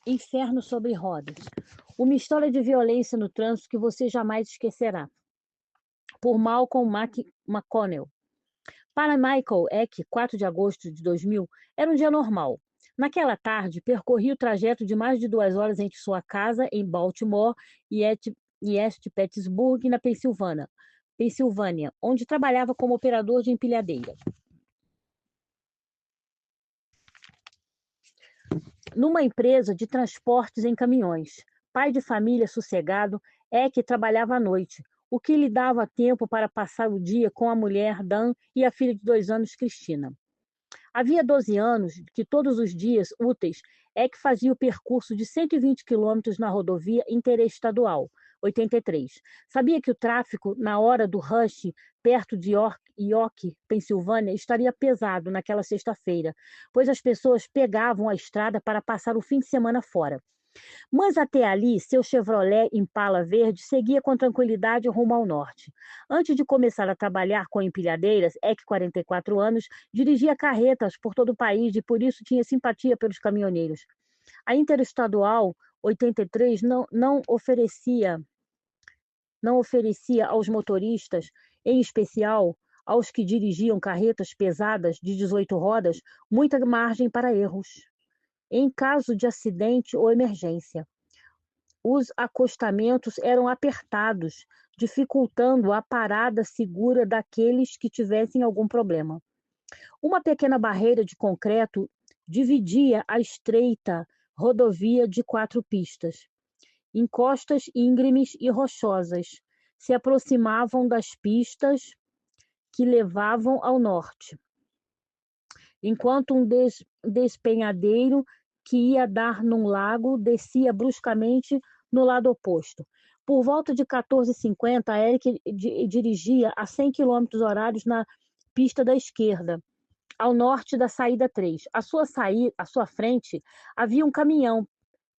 Inferno sobre rodas. Uma história de violência no trânsito que você jamais esquecerá. Por Malcolm McConnell. Para Michael Eck, 4 de agosto de 2000, era um dia normal. Naquela tarde, percorria o trajeto de mais de 2 horas entre sua casa, em Baltimore, e East Pittsburgh, na Pensilvânia, onde trabalhava como operador de empilhadeira. Numa empresa de transportes em caminhões. Pai de família sossegado, Eck trabalhava à noite, o que lhe dava tempo para passar o dia com a mulher, Dan, e a filha de 2 anos, Cristina. Havia 12 anos que todos os dias úteis Eck fazia o percurso de 120 quilômetros na rodovia interestadual 83. Sabia que o tráfego, na hora do rush, perto de York, Pensilvânia, estaria pesado naquela sexta-feira, pois as pessoas pegavam a estrada para passar o fim de semana fora. Mas até ali, seu Chevrolet Impala verde seguia com tranquilidade rumo ao norte. Antes de começar a trabalhar com empilhadeiras, Eck, 44 anos, dirigia carretas por todo o país e por isso tinha simpatia pelos caminhoneiros. A Interestadual 83 não oferecia aos motoristas, em especial aos que dirigiam carretas pesadas de 18 rodas, muita margem para erros, em caso de acidente ou emergência. Os acostamentos eram apertados, dificultando a parada segura daqueles que tivessem algum problema. Uma pequena barreira de concreto dividia a estreita rodovia de 4 pistas. Encostas íngremes e rochosas se aproximavam das pistas que levavam ao norte, enquanto um despenhadeiro que ia dar num lago descia bruscamente no lado oposto. Por volta de 14h50, Eric dirigia a 100 km horários na pista da esquerda, ao norte da saída 3. À sua frente havia um caminhão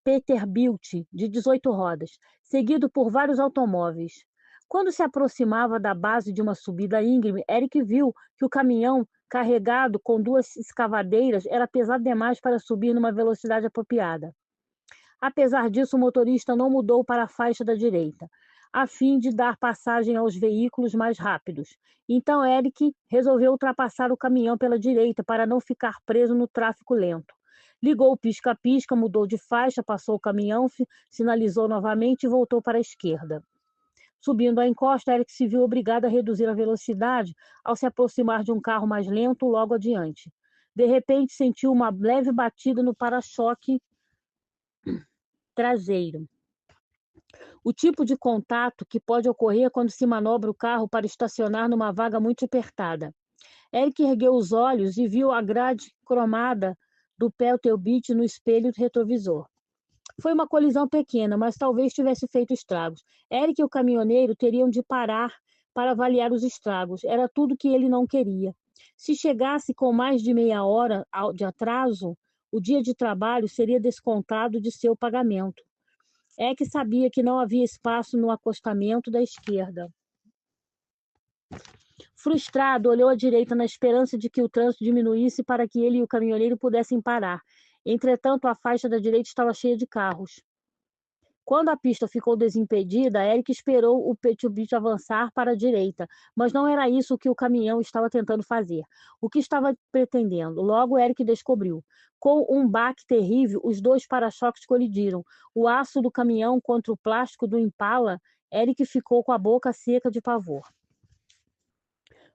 Peterbilt de 18 rodas, seguido por vários automóveis. Quando se aproximava da base de uma subida íngreme, Eric viu que o caminhão, carregado com 2 escavadeiras, era pesado demais para subir numa velocidade apropriada. Apesar disso, o motorista não mudou para a faixa da direita, a fim de dar passagem aos veículos mais rápidos. Então Eric resolveu ultrapassar o caminhão pela direita para não ficar preso no tráfego lento. Ligou o pisca-pisca, mudou de faixa, passou o caminhão, sinalizou novamente e voltou para a esquerda. Subindo a encosta, Eric se viu obrigado a reduzir a velocidade ao se aproximar de um carro mais lento logo adiante. De repente, sentiu uma leve batida no para-choque traseiro. O tipo de contato que pode ocorrer quando se manobra o carro para estacionar numa vaga muito apertada. Eric ergueu os olhos e viu a grade cromada do Peterbilt no espelho retrovisor. Foi uma colisão pequena, mas talvez tivesse feito estragos. Eric e o caminhoneiro teriam de parar para avaliar os estragos. Era tudo que ele não queria. Se chegasse com mais de meia hora de atraso, o dia de trabalho seria descontado de seu pagamento. Eck sabia que não havia espaço no acostamento da esquerda. Frustrado, olhou à direita na esperança de que o trânsito diminuísse para que ele e o caminhoneiro pudessem parar. Entretanto, a faixa da direita estava cheia de carros. Quando a pista ficou desimpedida, Eric esperou o Peterbilt avançar para a direita, mas não era isso que o caminhão estava tentando fazer. O que estava pretendendo? Logo, Eric descobriu. Com um baque terrível, os 2 para-choques colidiram. O aço do caminhão contra o plástico do Impala, Eric ficou com a boca seca de pavor.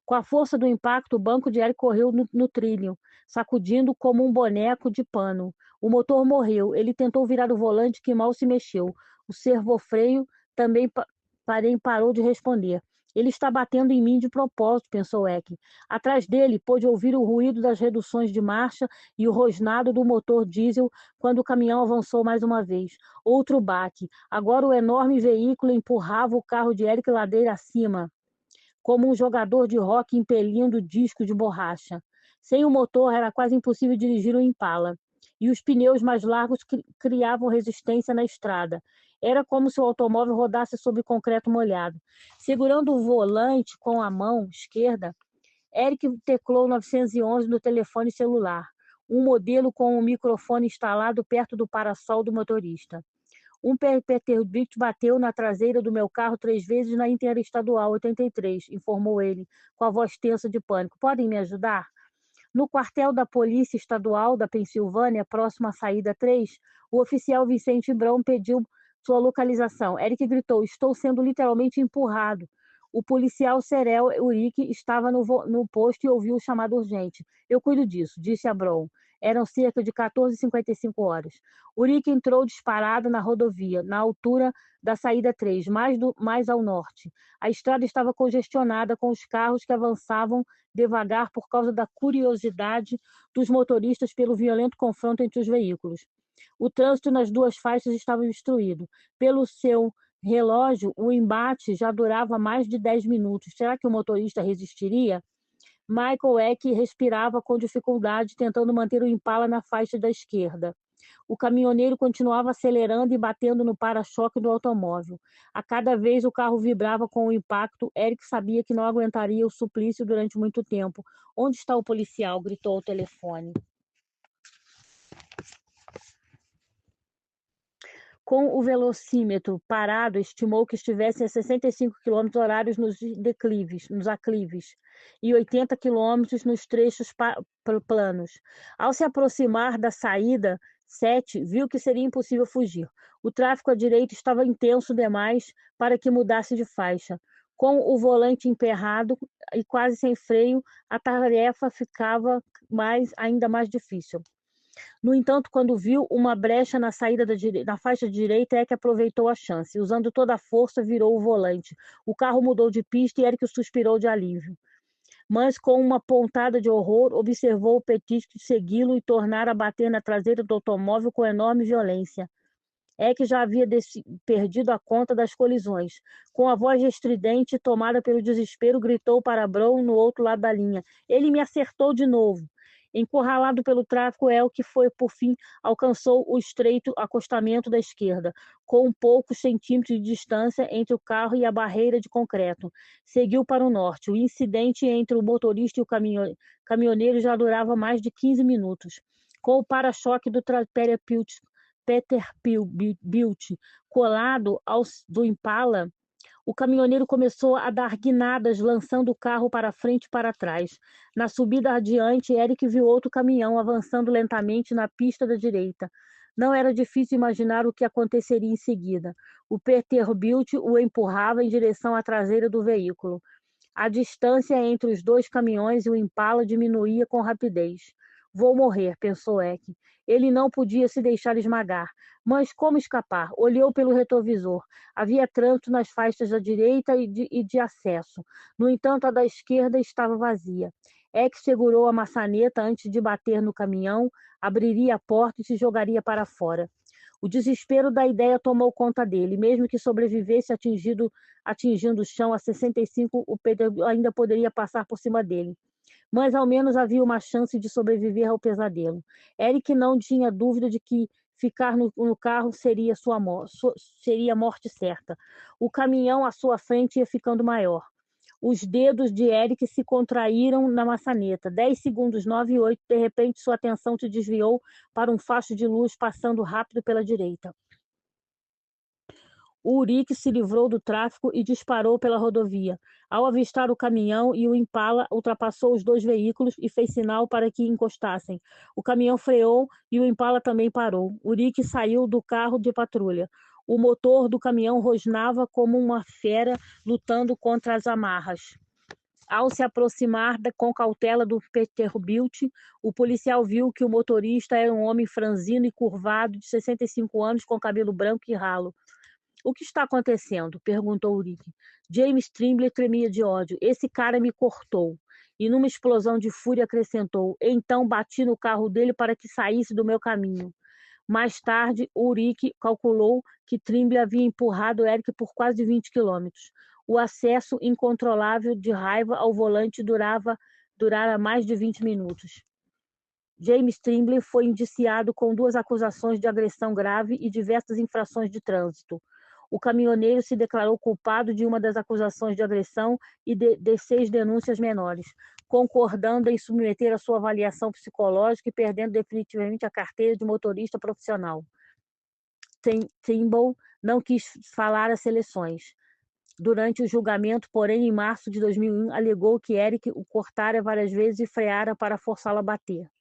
Com a força do impacto, o banco de Eric correu no trilho, sacudindo como um boneco de pano. O motor morreu. Ele tentou virar o volante, que mal se mexeu. O servofreio também parou de responder. Ele está batendo em mim de propósito, pensou Eck. Atrás dele, pôde ouvir o ruído das reduções de marcha e o rosnado do motor diesel quando o caminhão avançou mais uma vez. Outro baque. Agora o enorme veículo empurrava o carro de Eric ladeira acima, como um jogador de rock impelindo disco de borracha. Sem o motor, era quase impossível dirigir um Impala, e os pneus mais largos criavam resistência na estrada. Era como se o automóvel rodasse sobre concreto molhado. Segurando o volante com a mão esquerda, Eric teclou 911 no telefone celular. um modelo com um microfone instalado perto do parasol do motorista. Um Peterbilt bateu na traseira do meu carro 3 vezes na Interestadual 83, informou ele, com a voz tensa de pânico. Podem me ajudar? No quartel da Polícia Estadual da Pensilvânia, próximo à saída 3, o oficial Vicente Brown pediu sua localização. Eric gritou: estou sendo literalmente empurrado. O policial Cerel Urique estava no posto e ouviu o chamado urgente. Eu cuido disso, disse a Brown. Eram cerca de 14h55. Urique entrou disparado na rodovia, na altura da saída 3, mais ao norte. A estrada estava congestionada com os carros que avançavam devagar por causa da curiosidade dos motoristas pelo violento confronto entre os veículos. O trânsito nas duas faixas estava obstruído. Pelo seu relógio, o embate já durava mais de 10 minutos. Será que o motorista resistiria? Michael Eck respirava com dificuldade, tentando manter o Impala na faixa da esquerda. O caminhoneiro continuava acelerando e batendo no para-choque do automóvel. A cada vez o carro vibrava com o impacto. Eric sabia que não aguentaria o suplício durante muito tempo. Onde está o policial? Gritou ao telefone. Com o velocímetro parado, estimou que estivessem a 65 km/h nos aclives, e 80 km nos trechos planos. Ao se aproximar da saída 7, viu que seria impossível fugir. O tráfego à direita estava intenso demais para que mudasse de faixa. Com o volante emperrado e quase sem freio, a tarefa ficava ainda mais difícil. No entanto, quando viu uma brecha na saída na faixa direita, Eric aproveitou a chance. Usando toda a força, virou o volante. O carro mudou de pista e Eric suspirou de alívio. Mas, com uma pontada de horror, observou o petista segui-lo e tornar a bater na traseira do automóvel com enorme violência. Eric já havia perdido a conta das colisões. Com a voz estridente, tomada pelo desespero, gritou para Brown no outro lado da linha. Ele me acertou de novo. Encurralado pelo tráfego, Elk foi, por fim, alcançou o estreito acostamento da esquerda, com poucos centímetros de distância entre o carro e a barreira de concreto. Seguiu para o norte. O incidente entre o motorista e o caminhoneiro já durava mais de 15 minutos. Com o para-choque do Peterbilt colado do Impala, o caminhoneiro começou a dar guinadas, lançando o carro para frente e para trás. Na subida adiante, Eric viu outro caminhão avançando lentamente na pista da direita. Não era difícil imaginar o que aconteceria em seguida. O Peterbilt o empurrava em direção à traseira do veículo. A distância entre os dois caminhões e o Impala diminuía com rapidez. Vou morrer, pensou Eck. Ele não podia se deixar esmagar. Mas como escapar? Olhou pelo retrovisor. Havia trânsito nas faixas da direita e de acesso. No entanto, a da esquerda estava vazia. Eck segurou a maçaneta antes de bater no caminhão, abriria a porta e se jogaria para fora. O desespero da ideia tomou conta dele. Mesmo que sobrevivesse atingindo o chão a 65, o Pedro ainda poderia passar por cima dele. Mas ao menos havia uma chance de sobreviver ao pesadelo. Eric não tinha dúvida de que ficar no carro seria seria a morte certa. O caminhão à sua frente ia ficando maior. Os dedos de Eric se contraíram na maçaneta. 10 segundos, 9 e 8. De repente, sua atenção se desviou para um facho de luz passando rápido pela direita. O Urique se livrou do tráfego e disparou pela rodovia. Ao avistar o caminhão e o Impala, ultrapassou os dois veículos e fez sinal para que encostassem. O caminhão freou e o Impala também parou. Urique saiu do carro de patrulha. O motor do caminhão rosnava como uma fera lutando contra as amarras. Ao se aproximar com cautela do Peterbilt, o policial viu que o motorista era um homem franzino e curvado de 65 anos com cabelo branco e ralo. O que está acontecendo? Perguntou Urique. James Trimble tremia de ódio. Esse cara me cortou. E numa explosão de fúria acrescentou. Então bati no carro dele para que saísse do meu caminho. Mais tarde, Urique calculou que Trimble havia empurrado Eric por quase 20 quilômetros. O acesso incontrolável de raiva ao volante durara mais de 20 minutos. James Trimble foi indiciado com 2 acusações de agressão grave e diversas infrações de trânsito. O caminhoneiro se declarou culpado de uma das acusações de agressão e de 6 denúncias menores. concordando em submeter a sua avaliação psicológica e perdendo definitivamente a carteira de motorista profissional. Trimble não quis falar às seleções. Durante o julgamento, porém, em março de 2001, alegou que Eric o cortara várias vezes e freara para forçá-lo a bater.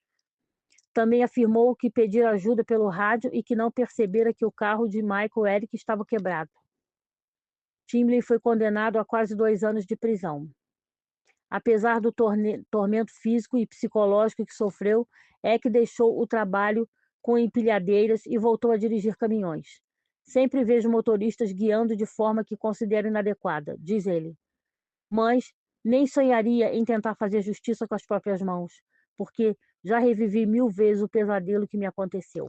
Também afirmou que pedira ajuda pelo rádio e que não percebera que o carro de Michael Eric estava quebrado. Trimble foi condenado a quase 2 anos de prisão. Apesar do tormento físico e psicológico que sofreu, Eck deixou o trabalho com empilhadeiras e voltou a dirigir caminhões. Sempre vejo motoristas guiando de forma que considero inadequada, diz ele. Mas nem sonharia em tentar fazer justiça com as próprias mãos, porque já revivi 1000 vezes o pesadelo que me aconteceu.